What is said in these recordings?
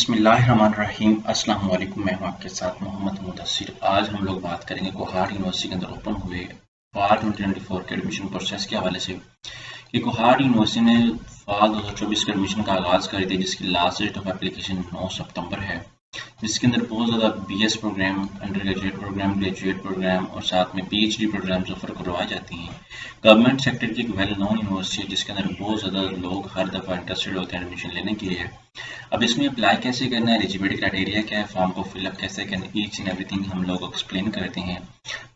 बिस्मिल्लाहिर्रहमानिर्रहीम। अस्सलाम वालेकुम। मैं हूं आपके साथ मोहम्मद मुदस्सिर। आज हम लोग बात करेंगे कोहाट यूनिवर्सिटी के अंदर ओपन हुए फॉल 2024 के एडमिशन प्रोसेस के हवाले से कि कोहाट यूनिवर्सिटी ने फॉल 2024 के एडमिशन का आगाज़ कर दिया, जिसकी लास्ट डेट ऑफ एप्लीकेशन 9 सितंबर है, जिसके अंदर बहुत ज़्यादा BS program, undergraduate program, graduate program और साथ में पीएचडी प्रोग्राम्स ऑफर करवाई जाती हैं। गवर्नमेंट सेक्टर की एक वेल नोन यूनिवर्सिटी है, जिसके अंदर बहुत ज़्यादा लोग हर दफ़ा इंटरेस्टेड होते हैं एडमिशन लेने के लिए। अब इसमें अप्लाई कैसे करना है, एलिजिबिलिटी क्राइटेरिया क्या है, फॉर्म को फिलअप कैसे करना है, ईच एंड एवरीथिंग हम लोग एक्सप्लेन करते हैं।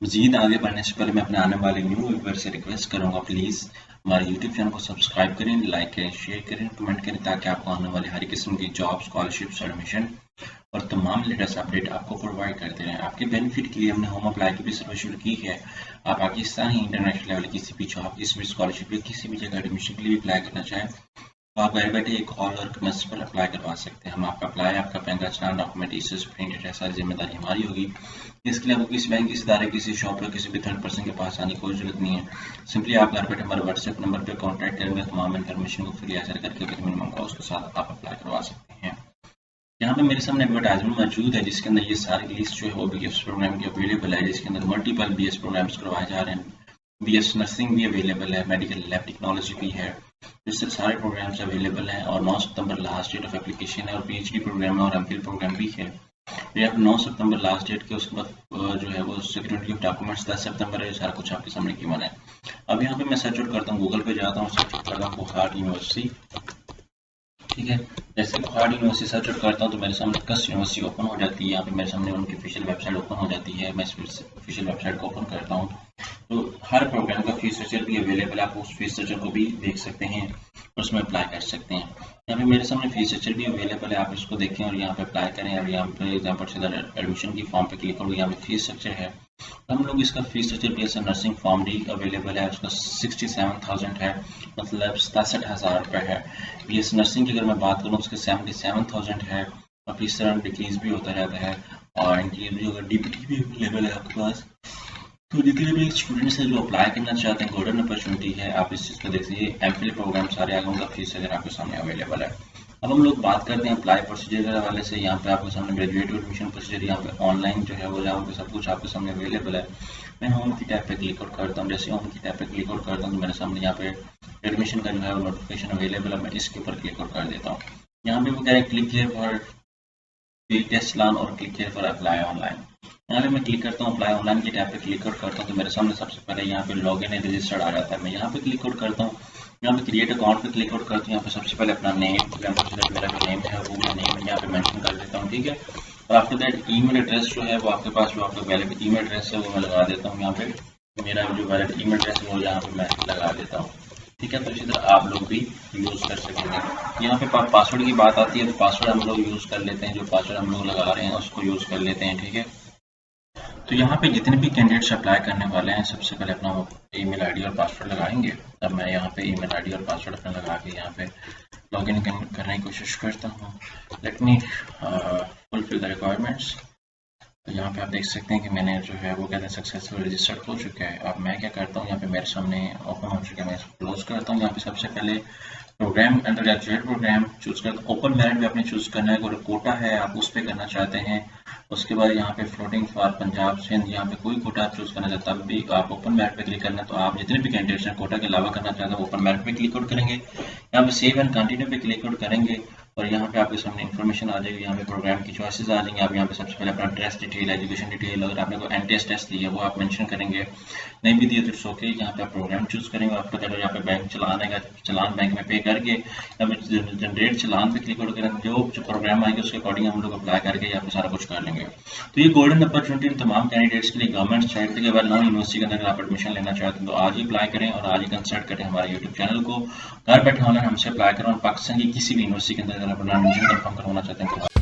मजीद आगे बढ़ने से पहले मैं अपने आने वाले न्यू व्यूअर से रिक्वेस्ट करूँगा, प्लीज़ हमारे यूट्यूब चैनल को सब्सक्राइब करें, लाइक करें, शेयर करें, कमेंट करें, ताकि आपको आने वाले हर किस्म की जॉब, स्कॉलरशिप्स, एडमिशन और तमाम लेटेस्ट अपडेट आपको प्रोवाइड करते रहें। आपके बेनिफिट के लिए हमने होम अप्लाई की भी सर्विस शुरू की है। आप पाकिस्तान ही इंटरनेशनल लेवल किसी भी जॉब, किसी भी स्कॉलरशिप या किसी भी जगह एडमिशन के लिए भी अप्लाई करना चाहें तो आप घर बैठे एक कॉल और मैसेज पर अप्लाई करवा सकते हैं। हम आपका अप्लाई, आपका बैंक का चलान, डॉक्यूमेंट, इसे प्रिंटेड है, सारी जिम्मेदारी हमारी होगी। इसके लिए आपको किसी बैंक, किसी इदारे, किसी शॉप या किसी भी थर्ड पर्सन के पास आने की कोई जरूरत नहीं है। सिंपली आप घर बैठे हमारे व्हाट्सएप नंबर पर कॉन्टैक्ट करेंगे, तमाम इन्फॉर्मेशन को फ्री हासिल करके मिनिमम कॉस्ट के साथ आप अप्लाई करवा सकते हैं। यहाँ पे मेरे सामने एडवर्टाइजमेंट मौजूद है, जिसके अंदर ये सारी लिस्ट जो है वो बीएस प्रोग्राम की अवेलेबल है, जिसके अंदर मल्टीपल बीएस प्रोग्राम्स करवाए जा रहे हैं। बीएस नर्सिंग भी अवेलेबल है, मेडिकल लैब टेक्नोलॉजी भी है, जिससे सारे प्रोग्राम्स अवेलेबल हैं। और 9 सितंबर लास्ट डेट ऑफ एप्लीकेशन है, और पीएचडी प्रोग्राम है और एमफिल प्रोग्राम भी है। यहाँ पे 9 सितंबर लास्ट डेट के, उसके बाद जो है वो सिक्योरिटी ऑफ डॉक्यूमेंट्स 10 सितंबर है। सारा कुछ आपके सामने गिवन है। अब यहाँ पे मैं सर्च आउट करता हूँ, गूगल पे जाता हूँ, सर्च करता हूँ कोहाट यूनिवर्सिटी। ठीक है, जैसे कोहाट यूनिवर्सिटी सर्च आउट करता हूँ तो मेरे सामने कस यूनिवर्सिटी ओपन हो जाती है। यहाँ पे मेरे सामने उनकी ऑफिशियल वेबसाइट ओपन हो जाती है। मैं इस ऑफिशियल वेबसाइट को ओपन करता हूँ तो हर प्रोग्राम का फीस स्ट्रक्चर भी अवेलेबल है। आप उस फीस स्ट्रक्चर को भी देख सकते हैं और उसमें अप्लाई कर सकते हैं। यहाँ पे मेरे सामने फीस स्ट्रक्चर भी अवेलेबल है, आप इसको देखें और यहाँ पे अप्लाई करें। और यहाँ पे एग्जाम्पल से एडमिशन की फॉर्म पे क्लिक करो, यहाँ पे फीस स्ट्रक्चर है। हम लोग इसका फीस स्ट्रक्चर भी ऐसा नर्सिंग फॉर्म डी अवेलेबल है, उसका 67,000 है, मतलब 67,000 रुपये है। बीएस नर्सिंग की अगर मैं बात करूँ उसके 77,000 है, और फीस तरह डिक्रीज भी होता रहता है। और इनकी जो अगर डीपीटी भी अवेलेबल है आपके पास, तो जितने भी स्टूडेंट्स हैं जो अप्लाई करना चाहते हैं, गोल्डन अपॉर्चुनिटी है। आप इस चीज़ को देख लीजिए, एमफिल प्रोग्राम सारे आगे उनका फीस अगर आपके सामने अवेलेबल है। अब हम लोग बात करते हैं अप्लाई प्रोसीजर के हवाले से। यहाँ पे आपके सामने ग्रेजुएट एडमिशन प्रोसीजर, यहाँ पे ऑनलाइन जो है वो जहाँ पे सब कुछ आपके सामने अवेलेबल है। मैं होम की टैब पे क्लिक आउट करता हूँ। जैसे होम की टैब पे क्लिक आउट करता हूँ तो मेरे सामने यहाँ पे एडमिशन का जो है वो नोटिफिकेशन अवेलेबल है। मैं इसके ऊपर क्लिक आउट कर देता हूँ। यहाँ पे वो कह रहे हैं क्लिक हियर फॉर टेस्ट चलान और click here for apply online. यहाँ पे मैं क्लिक करता हूँ, अप्लाई ऑनलाइन की टैब पे क्लिक आउट करता हूँ तो मेरे सामने सबसे पहले यहाँ पे लॉगिन एंड रजिस्टर्ड आ जाता है। मैं यहाँ पे क्लिक आउट करता हूँ, यहाँ पे क्रिएट अकाउंट पे क्लिक आउट करता हूँ। यहाँ पे सबसे पहले अपना नेम, मेरा जो नेम है वो मैं नेम यहाँ पे मेंशन कर देता हूँ। ठीक है, और आफ्टर दैट ईमेल एड्रेस जो है वो आपके पास जो आपका वैलिड ईमेल एड्रेस है वो मैं लगा देता हूँ। यहाँ पे मेरा जो वैलिड ईमेल एड्रेस है वो यहाँ पे मैं लगा देता हूँ। ठीक है, तो इसी तरह आप लोग भी यूज़ कर सकेंगे। यहाँ पे पासवर्ड की बात आती है तो पासवर्ड हम लोग यूज़ कर लेते हैं, जो पासवर्ड हम लोग लगा रहे हैं उसको यूज़ कर लेते हैं। ठीक है, तो यहाँ पे जितने भी कैंडिडेट्स अप्लाई करने वाले हैं सबसे पहले अपना ईमेल आईडी और पासवर्ड लगाएंगे। अब मैं यहाँ पे ईमेल आईडी और पासवर्ड अपना लगा के यहाँ पे लॉगिन करने की कोशिश करता हूँ। Let me fulfil the requirements. तो यहाँ पे आप देख सकते हैं कि मैंने जो है वो कहते हैं सक्सेसफुल रजिस्टर्ड हो चुका है। अब मैं क्या करता हूँ, यहाँ पे मेरे सामने ओपन हो चुका है, मैं इसको क्लोज करता हूँ। यहाँ पे सबसे पहले program, undergraduate program choose करते हैं। ओपन मेरिट भी आपने चूज करना है, अगर कोटा है आप उस पर करना चाहते हैं। उसके बाद यहाँ पे फ्लोटिंग फॉर पंजाब सिंध, यहाँ पे कोई कोटा आप चूज करना चाहता है, तब भी आप ओपन मेरिट पे क्लिक करना है। तो आप जितने भी कैंडिडेट्स हैं कोटा के अलावा करना चाहते हैं ओपन मेरिट पे क्लिक आउट करेंगे। यहाँ पे सेव एंड कंटिन्यू पे क्लिक आउट करेंगे और यहाँ पे आपके सामने इन्फॉर्मेशन आ जाएगी। यहाँ पे प्रोग्राम की चॉइसेस आ जाएंगे। आप यहाँ पे सबसे पहले अपना ड्रेस डिटेल, एजुकेशन डिटेल, अगर आपने कोई एनटीएस टेस्ट दिया है वो आप मेंशन करेंगे, नहीं भी दिया तो इट्स ओके। यहाँ पे आप प्रोग्राम चूज करेंगे। आपका यहाँ पे बैंक चलान आएगा, चलान बैंक में पे करके यहाँ पे जनरेट चलान पे क्लिक करेंगे। जो प्रोग्राम आएंगे उसके अकॉर्डिंग हम लोग अप्लाई करके यहाँ पे सारा कुछ कर लेंगे। तो ये गोल्डन अपॉर्चुनिटी तमाम कैंडिडेट्स के लिए गवर्नमेंट साइड से वेल नोन यूनिवर्सिटी के अंदर आप एडमिशन लेना चाहते हैं तो आज ही अप्लाई करें और आज ही कंसल्ट करें हमारे यूट्यूब चैनल को। घर बैठे ऑनलाइन हमसे अप्लाई करें और पाकिस्तान की किसी भी यूनिवर्सिटी के अंदर अगर अपना एडमिशन कंफर्म करवाना चाहते हैं तो